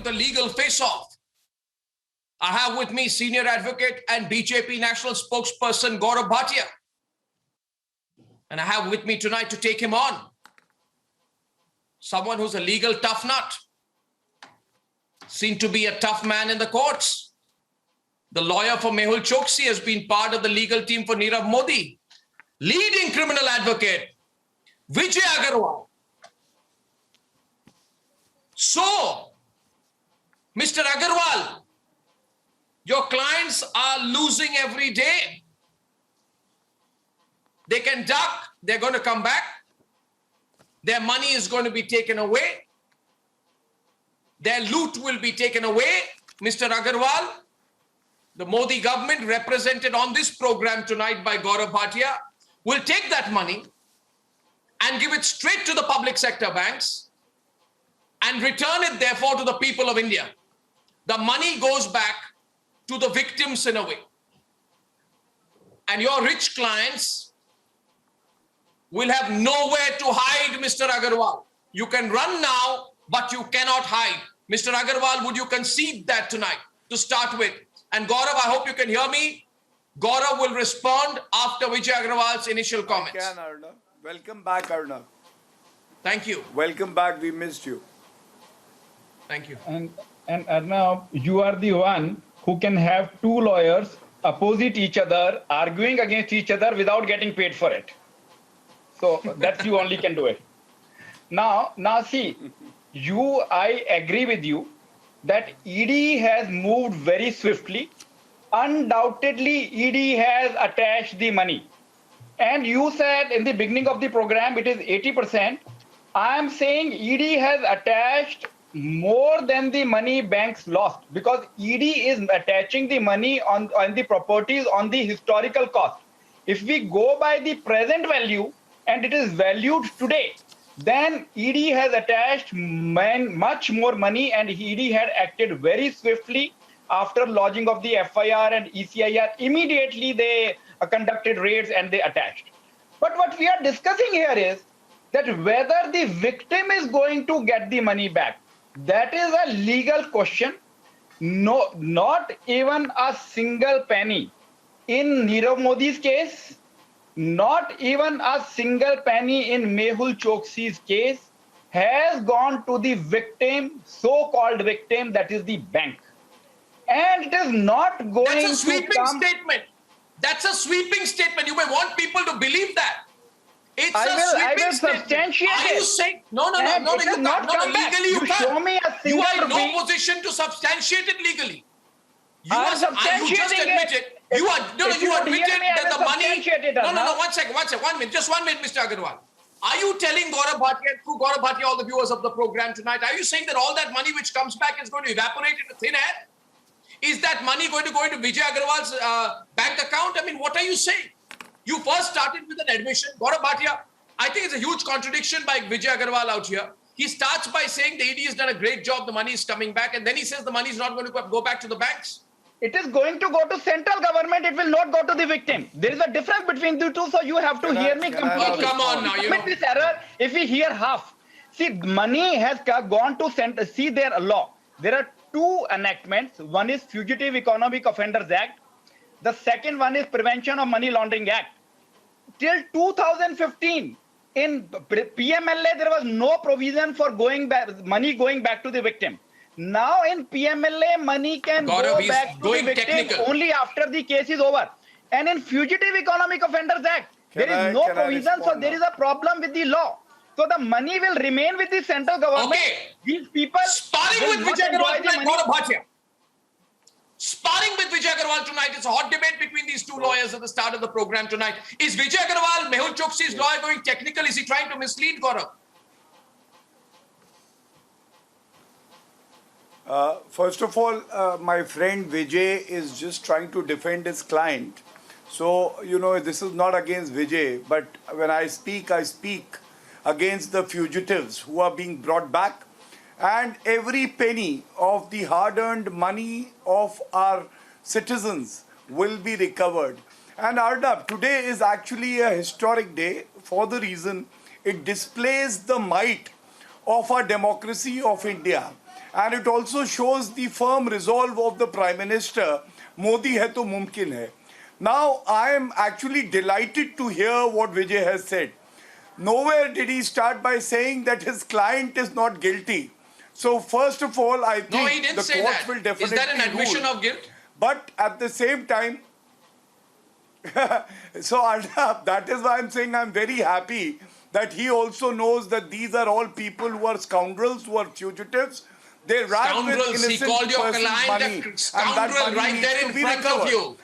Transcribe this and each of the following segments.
the legal face-off. I have with me senior advocate and BJP national spokesperson Gaurav Bhatia. And I have with me tonight to take him on someone who's a legal tough nut, seen to be a tough man in the courts. The lawyer for Mehul Choksi has been part of the legal team for Nirav Modi. Leading criminal advocate, Vijay Agarwal. So, Mr. Agarwal, your clients are losing every day. They can duck, they're going to come back. Their money is going to be taken away. Their loot will be taken away. Mr. Agarwal, the Modi government, represented on this program tonight by Gaurav Bhatia, will take that money and give it straight to the public sector banks and return it, therefore, to the people of India. The money goes back to the victims in a way. And your rich clients will have nowhere to hide, Mr. Agarwal. You can run now, but you cannot hide. Mr. Agarwal, would you concede that tonight to start with? And Gaurav, I hope you can hear me. Gaurav will respond after Vijay Agarwal's initial comments. I can, Arnav. Welcome back, Arnav. Thank you. Welcome back. We missed you. Thank you. And Arnav, you are the one who can have two lawyers opposite each other, arguing against each other without getting paid for it. So that's you only can do it. Now see, I agree with you that ED has moved very swiftly. Undoubtedly, ED has attached the money. And you said in the beginning of the program, it is 80%. I am saying ED has attached more than the money banks lost, because ED is attaching the money on the properties on the historical cost. If we go by the present value and it is valued today, then ED has attached much more money, and ED had acted very swiftly after lodging of the FIR and ECIR. Immediately they conducted raids and they attached. But what we are discussing here is that whether the victim is going to get the money back. That is a legal question. No, not even a single penny. In Nirav Modi's case, not even a single penny in Mehul Choksi's case has gone to the victim, so-called victim, that is the bank. And it is not going to come... That's a sweeping statement. That's a sweeping statement. You may want people to believe that. It's I will statement. substantiate Are you saying no? Legally you can't. Show me a you single are in no rupee. position to substantiate it legally. You I am you just substantiating admitted. it. You are no, If you you admitted hear me, I that will the money. substantiate it, No. Arnav. 1 second. 1 minute. Just 1 minute, Mr. Agarwal. Are you telling Gaurav Bhatia, through Gaurav Bhatia, all the viewers of the program tonight, are you saying that all that money which comes back is going to evaporate into thin air? Is that money going to go into Vijay Agarwal's bank account? I mean, what are you saying? You first started with an admission. Gaurav Bhatia, I think it's a huge contradiction by Vijay Agarwal out here. He starts by saying the ED has done a great job, the money is coming back, and then he says the money is not going to go back to the banks. It is going to go to central government. It will not go to the victim. There is a difference between the two, so you have to hear me completely. Oh, come on now, you know. This error, if we hear half. See, money has gone to center. See their law. There are two enactments. One is Fugitive Economic Offenders Act. The second one is Prevention of Money Laundering Act. Till 2015, in PMLA, there was no provision for money going back to the victim. Now in PMLA, money can go back to the victim only after the case is over. And in Fugitive Economic Offenders Act, there is no provision, so there is a problem with the law. So the money will remain with the central government. Okay. These people Sparring with Vijay Agarwal tonight, Gaurav Bhatia. Sparring with Vijay Agarwal tonight. It's a hot debate between these two lawyers at the start of the program tonight. Is Vijay Agarwal, Mehul Choksi's lawyer, going technical? Is he trying to mislead, Gaurav? First of all, my friend Vijay is just trying to defend his client. So, you know, this is not against Vijay, but when I speak against the fugitives who are being brought back, and every penny of the hard-earned money of our citizens will be recovered. And Arnav, today is actually a historic day for the reason it displays the might of our democracy of India. And it also shows the firm resolve of the Prime Minister, Modi hai to mumkin hai. Now, I am actually delighted to hear what Vijay has said. Nowhere did he start by saying that his client is not guilty. So, first of all, I No, he think didn't the say courts that. will definitely Is that an admission rule. of guilt? But at the same time, so Arnab, that is why I'm saying I'm very happy that he also knows that these are all people who are scoundrels, who are fugitives. They ran with Scoundrels, he innocent called your person's client money, a and that scoundrel money right needs there to in be front of recovered. you.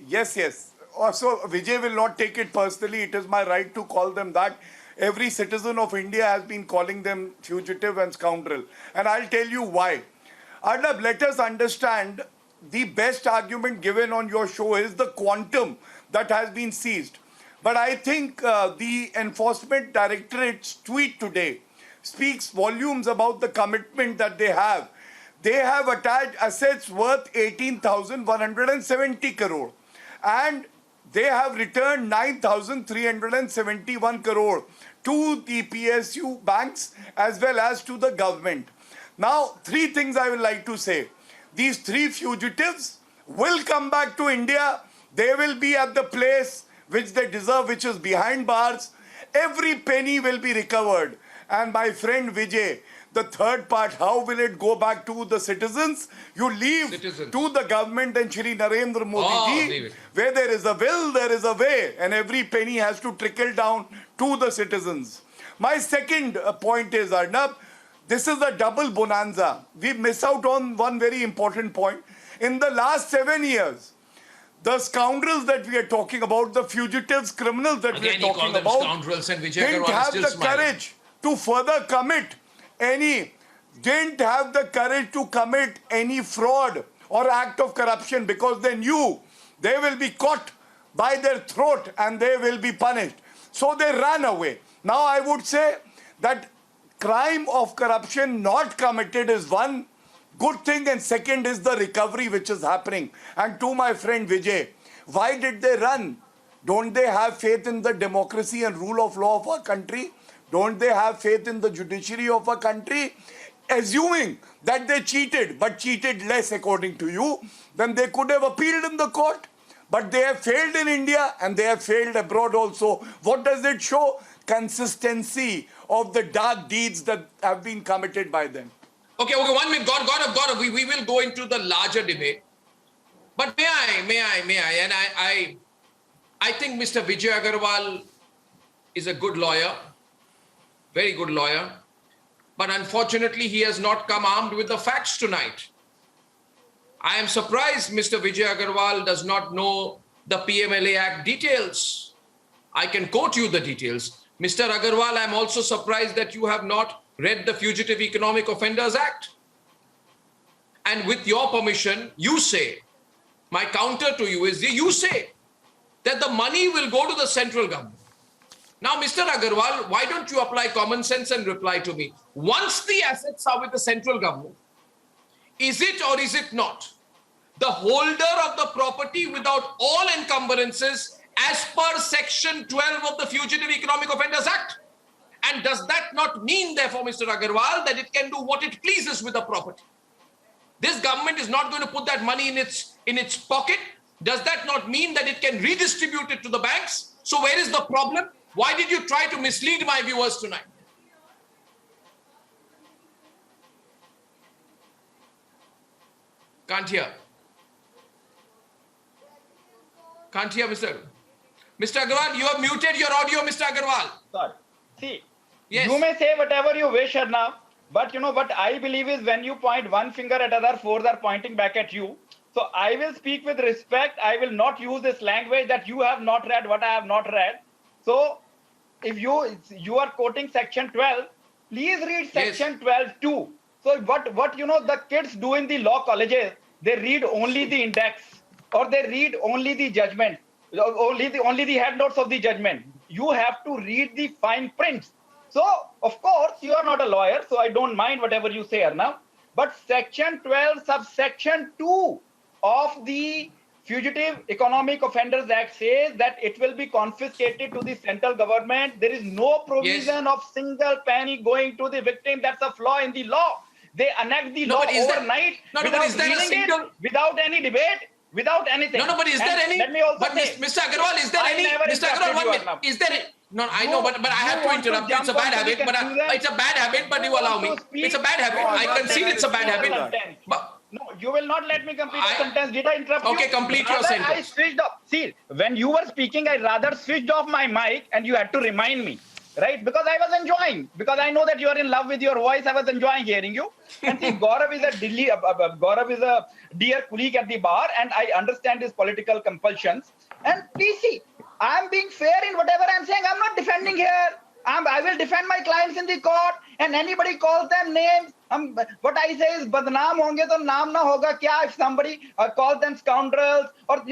Yes, yes. Also, Vijay will not take it personally. It is my right to call them that. Every citizen of India has been calling them fugitive and scoundrel. And I'll tell you why. Arnab, let us understand the best argument given on your show is the quantum that has been seized. But I think the Enforcement Directorate's tweet today speaks volumes about the commitment that they have. They have attached assets worth 18,170 crore. And they have returned 9,371 crore to the PSU banks as well as to the government. Now, three things I would like to say. These three fugitives will come back to India. They will be at the place which they deserve, which is behind bars. Every penny will be recovered. And my friend Vijay, the third part, how will it go back to the citizens? You leave Citizens. to the government and Shri Narendra Modi leave ji. it. Where there is a will, there is a way. And every penny has to trickle down to the citizens. My second point is, Arnab, this is a double bonanza. We miss out on one very important point. In the last 7 years, the scoundrels that we are talking about, the fugitives, criminals that Again, we he are called talking them about, scoundrels and Vijay didn't Agarwal is have still the smiling. courage to further commit any fraud or act of corruption because they knew they will be caught by their throat and they will be punished. So they ran away. Now I would say that crime of corruption not committed is one good thing, and second is the recovery which is happening. And to my friend Vijay, why did they run? Don't they have faith in the democracy and rule of law of our country? Don't they have faith in the judiciary of our country? Assuming that they cheated, but cheated less according to you, then they could have appealed in the court. But they have failed in India and they have failed abroad also. What does it show? Consistency of the dark deeds that have been committed by them. Okay, 1 minute. God. We will go into the larger debate. But may I? And I think Mr. Vijay Agarwal is a good lawyer, very good lawyer. But unfortunately, he has not come armed with the facts tonight. I am surprised Mr. Vijay Agarwal does not know the PMLA Act details. I can quote you the details. Mr. Agarwal, I am also surprised that you have not read the Fugitive Economic Offenders Act. And with your permission, you say, my counter to you is, you say that the money will go to the central government. Now, Mr. Agarwal, why don't you apply common sense and reply to me? Once the assets are with the central government, is it or is it not the holder of the property without all encumbrances as per Section 12 of the Fugitive Economic Offenders Act? And does that not mean, therefore, Mr. Agarwal, that it can do what it pleases with the property? This government is not going to put that money in its pocket. Does that not mean that it can redistribute it to the banks? So where is the problem? Why did you try to mislead my viewers tonight? Can't hear. Can't hear, Mr. Agarwal, you have muted your audio, Mr. Agarwal. Sorry. See, Yes. you may say whatever you wish, Arnab, but you know what I believe is when you point one finger at other, four are pointing back at you. So I will speak with respect. I will not use this language that you have not read what I have not read. So if you are quoting Section 12, please read Section 12 too. So what you know the kids do in the law colleges, they read only the index or they read only the judgment, only the head notes of the judgment. You have to read the fine prints. So of course you are not a lawyer, so I don't mind whatever you say, Arnab. But Section 12, subsection 2 of the Fugitive Economic Offenders Act says that it will be confiscated to the central government. There is no provision of single penny going to the victim. That's a flaw in the law. They enact the No, law but is there- overnight no, but without is there a reading single- it, without any debate, without anything. No, but is there And any? Let me also But say, Mr. Agarwal, is there I any? never Mr. Agarwal, interrupted one you, minute. Arnab. Is there? No, I You- know, but I you have to want to interrupt you. It's a jump bad onto the habit, but conclusion? it's a bad habit. But you want allow to me. speak? It's a bad habit. No, I not concede that it's a bad I habit. respect But No, you will not let me complete I- the sentence. Did I interrupt you? Okay, complete your Rather, I sentence. switched off. See, when you were speaking, I rather switched off my mic and you had to remind me, right? Because I was enjoying. Because I know that you are in love with your voice. I was enjoying hearing you. And see, Gaurav is a dear colleague at the bar, and I understand his political compulsions. And please see, I'm being fair in whatever I'm saying. I'm not defending here. I will defend my clients in the court, and anybody calls them names. What I say is, badnaam honge to naam na hoga kya if somebody calls them scoundrels, or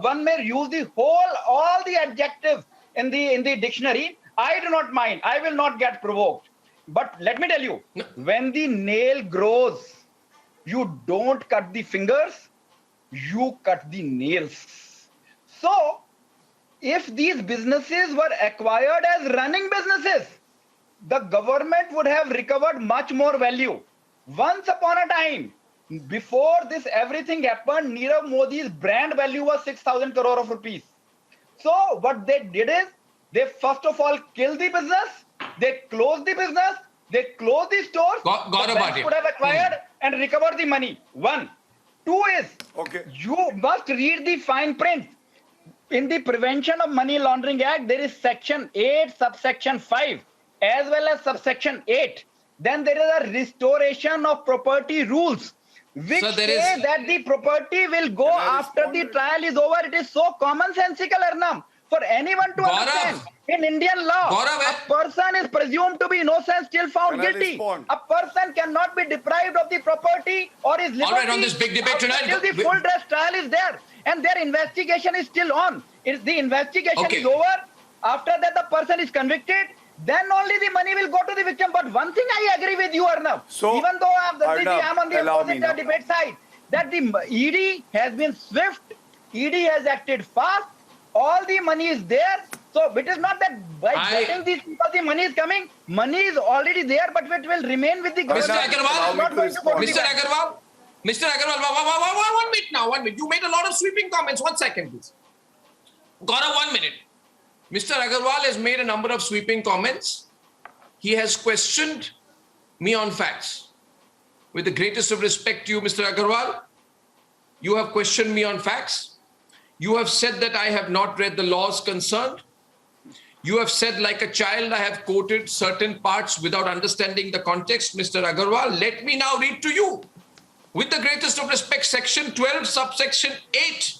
one may use all the adjectives in the dictionary. I do not mind. I will not get provoked. But let me tell you, when the nail grows, you don't cut the fingers, you cut the nails. So, if these businesses were acquired as running businesses, the government would have recovered much more value. Once upon a time, before this everything happened, Nirav Modi's brand value was 6,000 crore of rupees. So what they did is, they first of all killed the business, they closed the business, they closed the stores, Gaurav the banks Bhatia. could have acquired and recovered the money. One. Two is, Okay. you must read the fine print. In the Prevention of Money Laundering Act, there is section 8, subsection 5, as well as subsection 8. Then there is a restoration of property rules, which So there say is- that the property will go Can I after respond the to it? trial is over. It is so commonsensical, Arnab, for anyone to Gaurav. understand. In Indian law, Gaurav, a person is presumed to be innocent till found Can I guilty. respond? A person cannot be deprived of the property or his liberty. All right, on this big debate tonight, Till the full dress trial is there, and their investigation is still on. If the investigation Okay. is over, after that the person is convicted, then only the money will go to the victim. But one thing I agree with you, Arnab, So, even though Arnab, I'm on the allow me opposite now. debate side, that the ED has been swift, ED has acted fast, all the money is there. So it is not that by getting these people the money is coming, money is already there, but it will remain with the Mr. government. Agarwal, It is not going to go to the Mr. bank. Agarwal, Mr. Agarwal, one minute now, 1 minute. You made a lot of sweeping comments. 1 second, please. Gaurav, 1 minute. Mr. Agarwal has made a number of sweeping comments. He has questioned me on facts. With the greatest of respect to you, Mr. Agarwal, you have questioned me on facts. You have said that I have not read the laws concerned. You have said, like a child, I have quoted certain parts without understanding the context. Mr. Agarwal, let me now read to you. With the greatest of respect, section 12, subsection 8.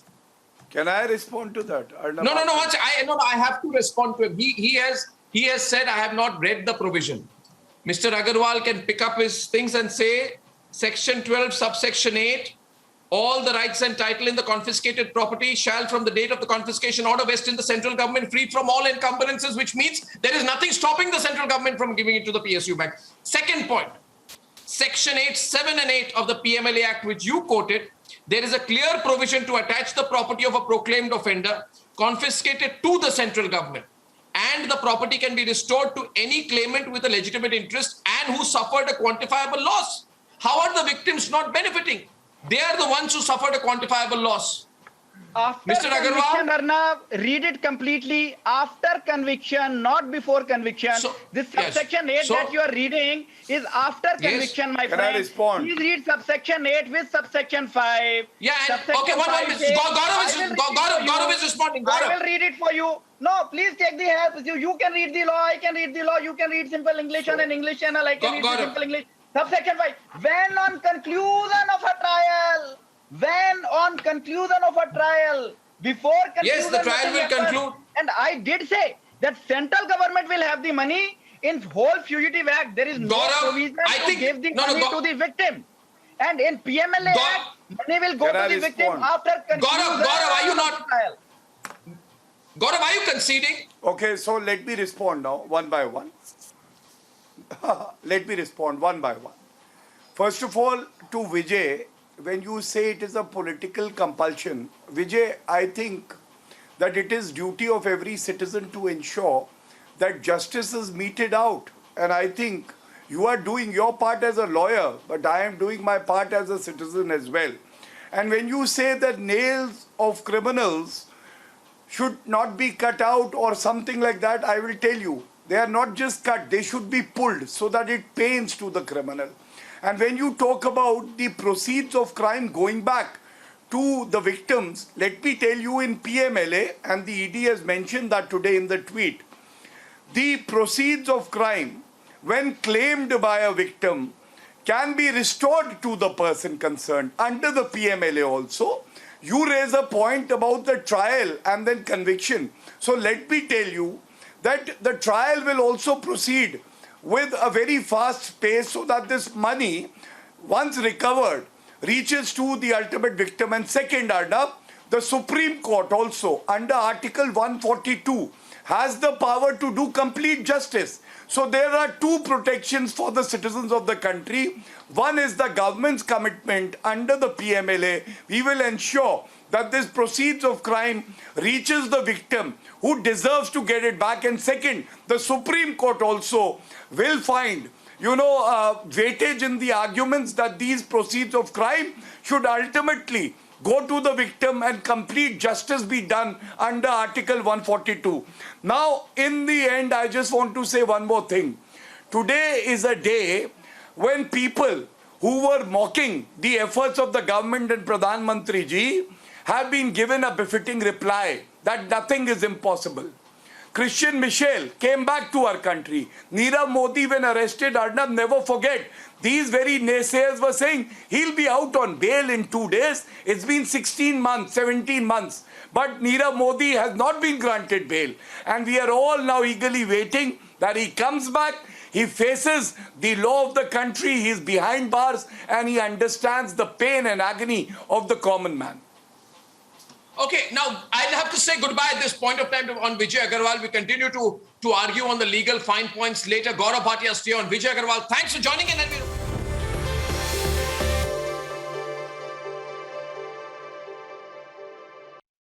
Can I respond to that? Arnab? No, I have to respond to him. He has said I have not read the provision. Mr. Agarwal can pick up his things and say, section 12, subsection 8, all the rights and title in the confiscated property shall from the date of the confiscation order vest in the central government free from all encumbrances, which means there is nothing stopping the central government from giving it to the PSU bank. Second point, section 8, 7 and 8 of the PMLA Act, which you quoted, there is a clear provision to attach the property of a proclaimed offender confiscated to the central government, and the property can be restored to any claimant with a legitimate interest and who suffered a quantifiable loss. How are the victims not benefiting? They are the ones who suffered a quantifiable loss. After Mr. conviction, Agarwal? Arnab, read it completely. After conviction, not before conviction. So- This yes. subsection 8 So- that you are reading is after Yes. conviction, my Can I friend. respond? Please read subsection 8 with subsection 5. Yeah, and Subsection okay, one 5 minute. says- Gaurav I will read it for Gaurav you. is responding. I Gaurav. will read it for you. No, please take the help. You can read the law. I can read the law. You can read simple English on an English channel. I can read the Gaurav. simple English. Subsection 5. When on conclusion of a trial, before conclusion, Yes, the trial nothing will happens. conclude. And I did say that central government will have the money. In whole Fugitive Act, there is no Gaurav, provision I to think- give the no, no, money Gaurav. to the victim. And in PMLA Gaurav. Act, money will go Can I to the victim respond? after conclusion Gaurav, are you of not- the trial. Gaurav, are you conceding? Okay, so let me respond now, one by one. Let me respond one by one. First of all, to Vijay, when you say it is a political compulsion, Vijay, I think that it is duty of every citizen to ensure that justice is meted out. And I think you are doing your part as a lawyer, but I am doing my part as a citizen as well. And when you say that nails of criminals should not be cut out or something like that, I will tell you, they are not just cut, they should be pulled so that it pains to the criminal. And when you talk about the proceeds of crime going back to the victims, let me tell you, in PMLA, and the ED has mentioned that today in the tweet, the proceeds of crime, when claimed by a victim, can be restored to the person concerned under the PMLA also. You raise a point about the trial and then conviction. So let me tell you that the trial will also proceed with a very fast pace so that this money, once recovered, reaches to the ultimate victim. And second, Arnab, the Supreme Court also, under Article 142, has the power to do complete justice. So there are two protections for the citizens of the country. One is the government's commitment under the PMLA. We will ensure that this proceeds of crime reaches the victim who deserves to get it back. And second, the Supreme Court also will find, weightage in the arguments that these proceeds of crime should ultimately go to the victim and complete justice be done under Article 142. Now, in the end, I just want to say one more thing. Today is a day when people who were mocking the efforts of the government and Pradhan Mantri ji have been given a befitting reply that nothing is impossible. Christian Michel came back to our country. Nirav Modi, when arrested, Arnab, never forget, these very naysayers were saying he'll be out on bail in 2 days. It's been 16 months, 17 months. But Nirav Modi has not been granted bail. And we are all now eagerly waiting that he comes back, he faces the law of the country, he's behind bars, and he understands the pain and agony of the common man. Okay, now I'll have to say goodbye at this point of time on Vijay Agarwal. We continue to argue on the legal fine points later. Gaurav Bhatia, stay on. Vijay Agarwal, thanks for joining in. And